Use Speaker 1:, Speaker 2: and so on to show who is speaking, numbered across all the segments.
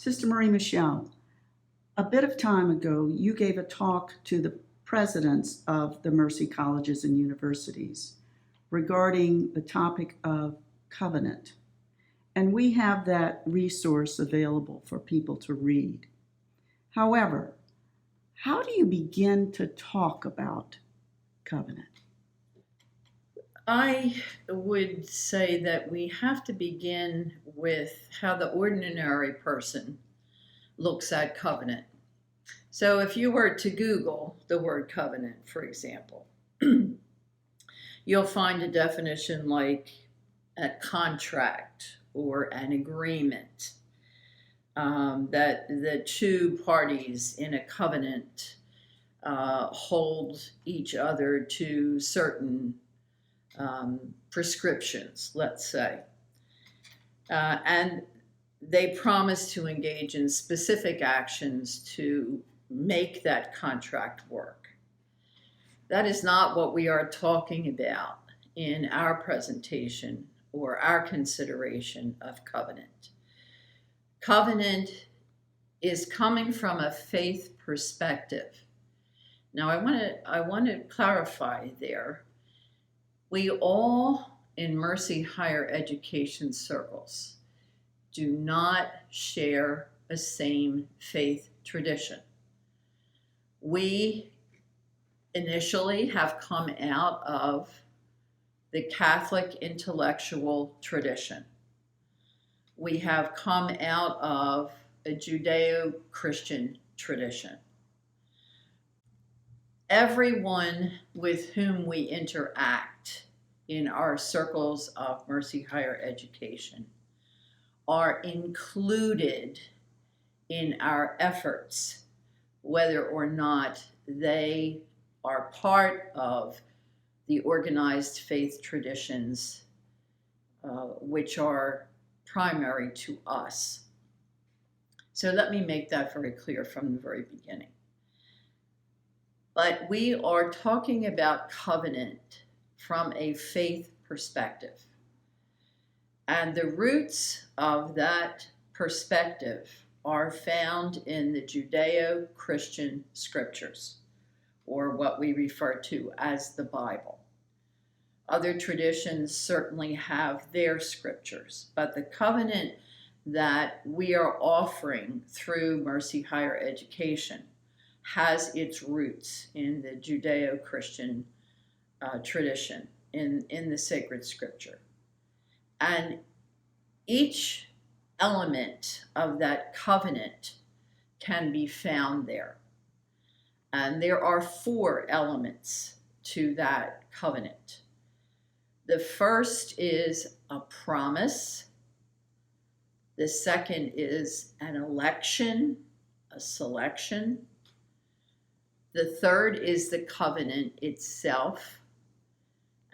Speaker 1: Sister Marie Michele, a bit of time ago, you gave a talk to the presidents of the Mercy colleges and universities regarding the topic of covenant. And we have that resource available for people to read. However, how do you begin to talk about covenant?
Speaker 2: I would say that we have to begin with how the ordinary person looks at covenant. So if you were to Google the word covenant, for example, you'll find a definition like a contract or an agreement, that the two parties in a covenant hold each other to certain prescriptions, let's say. And they promise to engage in specific actions to make that contract work. That is not what we are talking about in our presentation or our consideration of covenant. Covenant is coming from a faith perspective. Now, I want to clarify there. We all in Mercy higher education circles do not share a same faith tradition. We initially have come out of the Catholic intellectual tradition. We have come out of a Judeo-Christian tradition. Everyone with whom we interact in our circles of Mercy higher education are included in our efforts, whether or not they are part of the organized faith traditions, which are primary to us. So let me make that very clear from the very beginning. But we are talking about covenant from a faith perspective. And the roots of that perspective are found in the Judeo-Christian scriptures, or what we refer to as the Bible. Other traditions certainly have their scriptures, but the covenant that we are offering through Mercy higher education has its roots in the Judeo-Christian tradition, in the sacred scripture. And each element of that covenant can be found there. And there are 4 elements to that covenant. The first is a promise. The second is an election, a selection. The third is the covenant itself.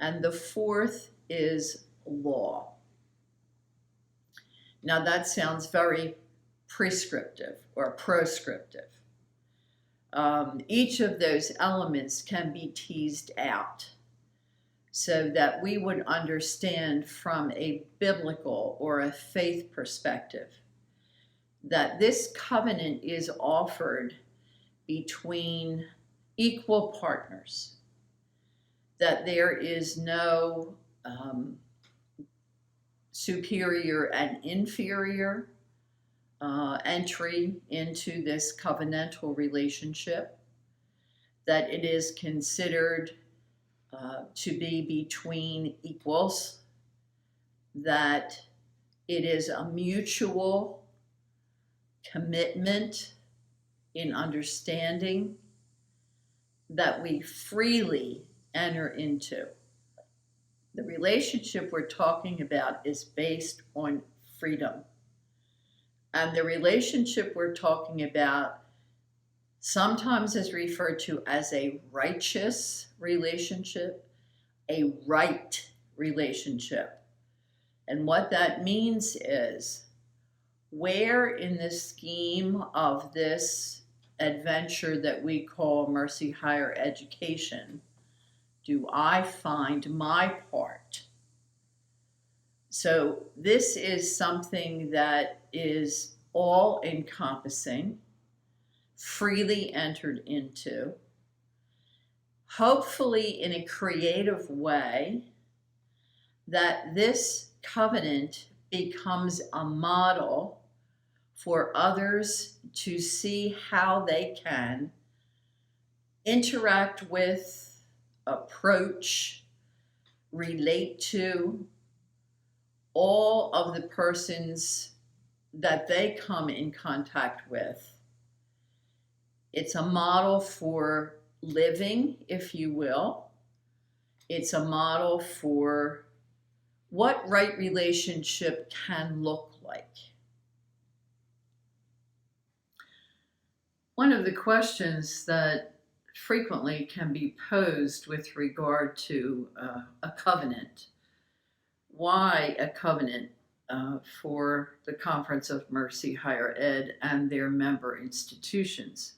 Speaker 2: And the fourth is law. Now that sounds very prescriptive or proscriptive. Each of those elements can be teased out so that we would understand from a biblical or a faith perspective that this covenant is offered between equal partners, that there is no superior and inferior entry into this covenantal relationship, that it is considered to be between equals, that it is a mutual commitment in understanding that we freely enter into. The relationship we're talking about is based on freedom. And the relationship we're talking about sometimes is referred to as a righteous relationship, a right relationship. And what that means is, where in the scheme of this adventure that we call Mercy higher education do I find my part? So this is something that is all-encompassing, freely entered into, hopefully in a creative way, that this covenant becomes a model for others to see how they can interact with, approach, relate to all of the persons that they come in contact with. It's a model for living, if you will. It's a model for what right relationship can look like. One of the questions that frequently can be posed with regard to a covenant, why a covenant for the Conference of Mercy Higher Ed and their member institutions?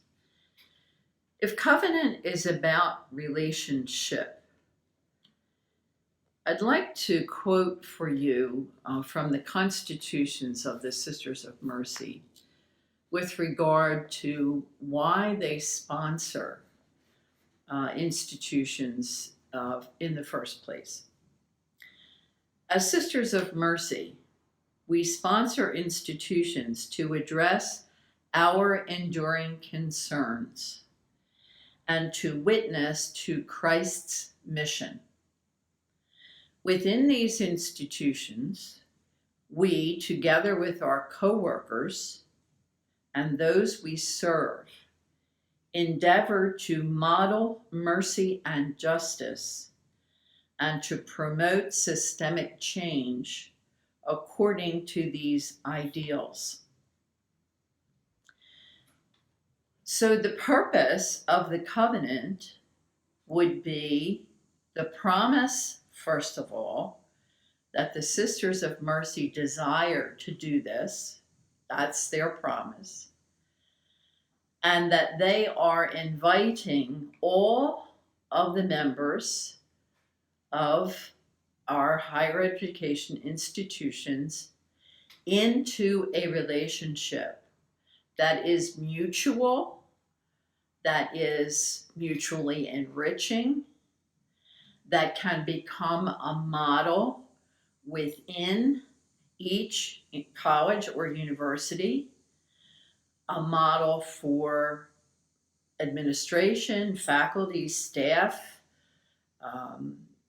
Speaker 2: If covenant is about relationship, I'd like to quote for you from the constitutions of the Sisters of Mercy with regard to why they sponsor institutions in the first place. As Sisters of Mercy, we sponsor institutions to address our enduring concerns and to witness to Christ's mission. Within these institutions, we, together with our co-workers and those we serve, endeavor to model mercy and justice and to promote systemic change according to these ideals. So the purpose of the covenant would be the promise, first of all, that the Sisters of Mercy desire to do this. That's their promise. And that they are inviting all of the members of our higher education institutions into a relationship that is mutual, that is mutually enriching, that can become a model within each college or university, a model for administration, faculty, staff,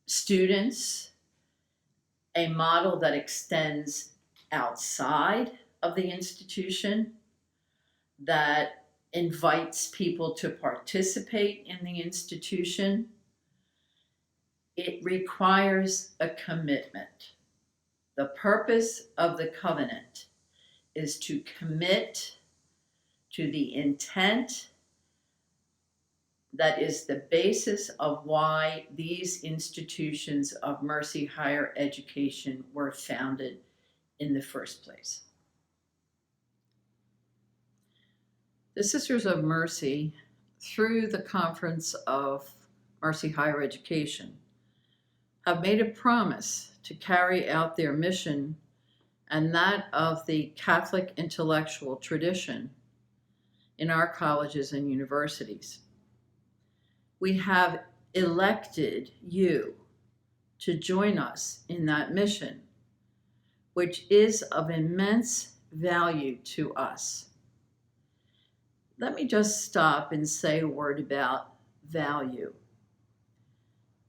Speaker 2: students, a model that extends outside of the institution, that invites people to participate in the institution. It requires a commitment. The purpose of the covenant is to commit to the intent that is the basis of why these institutions of Mercy Higher Education were founded in the first place. The Sisters of Mercy, through the Conference of Mercy Higher Education, have made a promise to carry out their mission and that of the Catholic intellectual tradition in our colleges and universities. We have elected you to join us in that mission, which is of immense value to us. Let me just stop and say a word about value.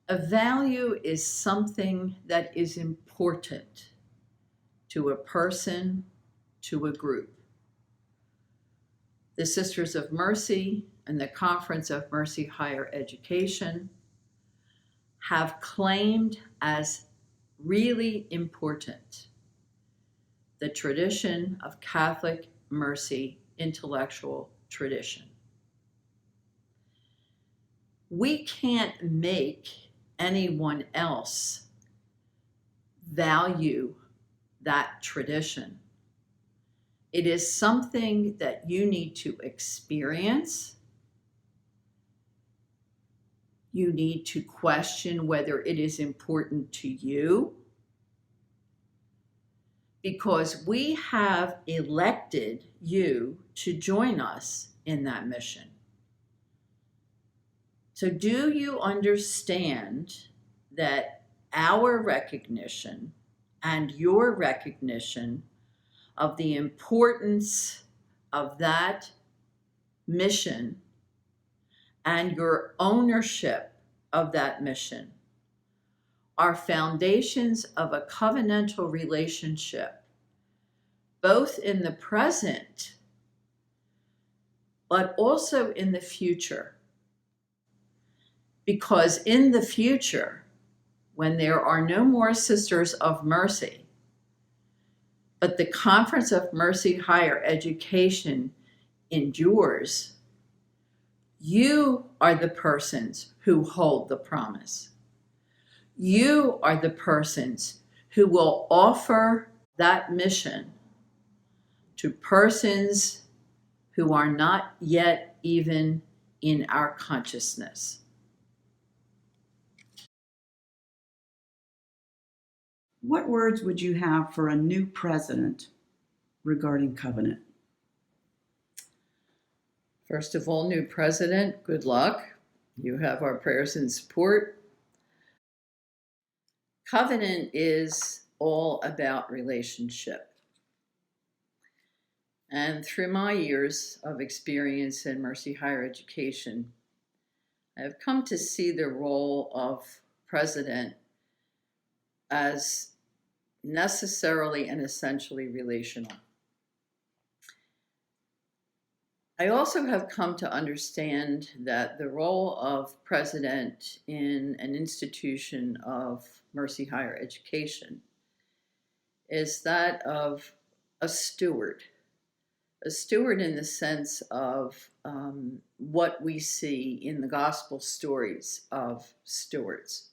Speaker 2: A value is something that is important to a person, to a group. The Sisters of Mercy and the Conference of Mercy Higher Education have claimed as really important the tradition of Catholic mercy intellectual tradition. We can't make anyone else value that tradition. It is something that you need to experience. You need to question whether it is important to you. because we have elected you to join us in that mission. So, do you understand that our recognition and your recognition of the importance of that mission and your ownership of that mission are foundations of a covenantal relationship, both in the present, but also in the future? Because in the future, when there are no more Sisters of Mercy, but the Conference of Mercy Higher Education endures, you are the persons who hold the promise. You are the persons who will offer that mission to persons who are not yet even in our consciousness.
Speaker 1: What words would you have for a new president regarding covenant?
Speaker 2: First of all, new president, good luck. You have our prayers and support. Covenant is all about relationship. And through my years of experience in Mercy Higher Education, I have come to see the role of president as necessarily and essentially relational. I also have come to understand that the role of president in an institution of Mercy Higher Education is that of a steward in the sense of what we see in the gospel stories of stewards.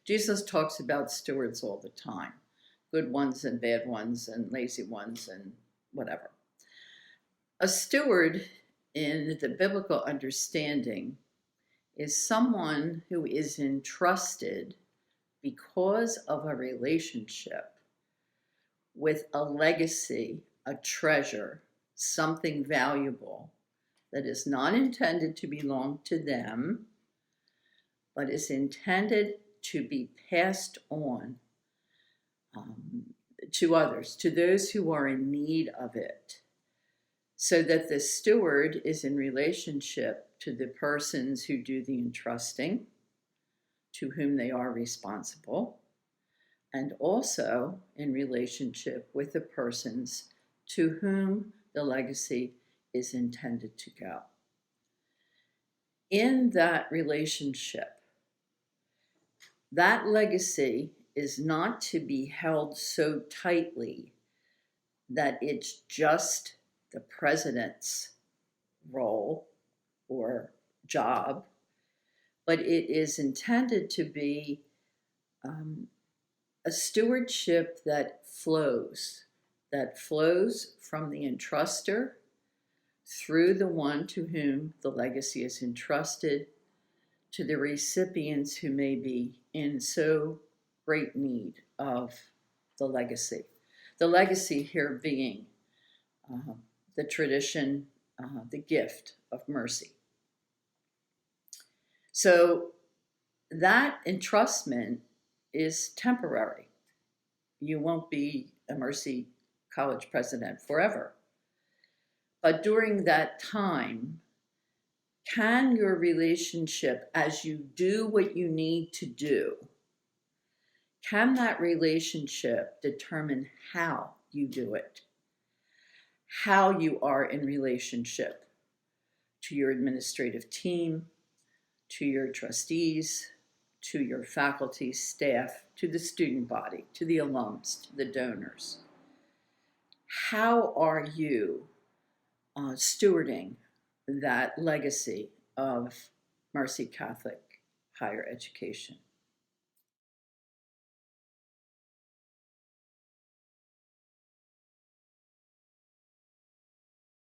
Speaker 2: Jesus talks about stewards all the time, good ones and bad ones and lazy ones and whatever. A steward in the biblical understanding is someone who is entrusted because of a relationship with a legacy, a treasure, something valuable that is not intended to belong to them, but is intended to be passed on to others, to those who are in need of it, so that the steward is in relationship to the persons who do the entrusting, to whom they are responsible, and also in relationship with the persons to whom the legacy is intended to go. In that relationship, that legacy is not to be held so tightly that it's just the president's role or job, but it is intended to be a stewardship that flows from the entruster through the one to whom the legacy is entrusted to the recipients who may be in so great need of the legacy. The legacy here being the tradition, the gift of mercy. So that entrustment is temporary. You won't be a Mercy College president forever. But during that time, can your relationship, as you do what you need to do, can that relationship determine how you do it? How you are in relationship to your administrative team, to your trustees, to your faculty, staff, to the student body, to the alums, to the donors. How are you stewarding that legacy of Mercy Catholic Higher Education?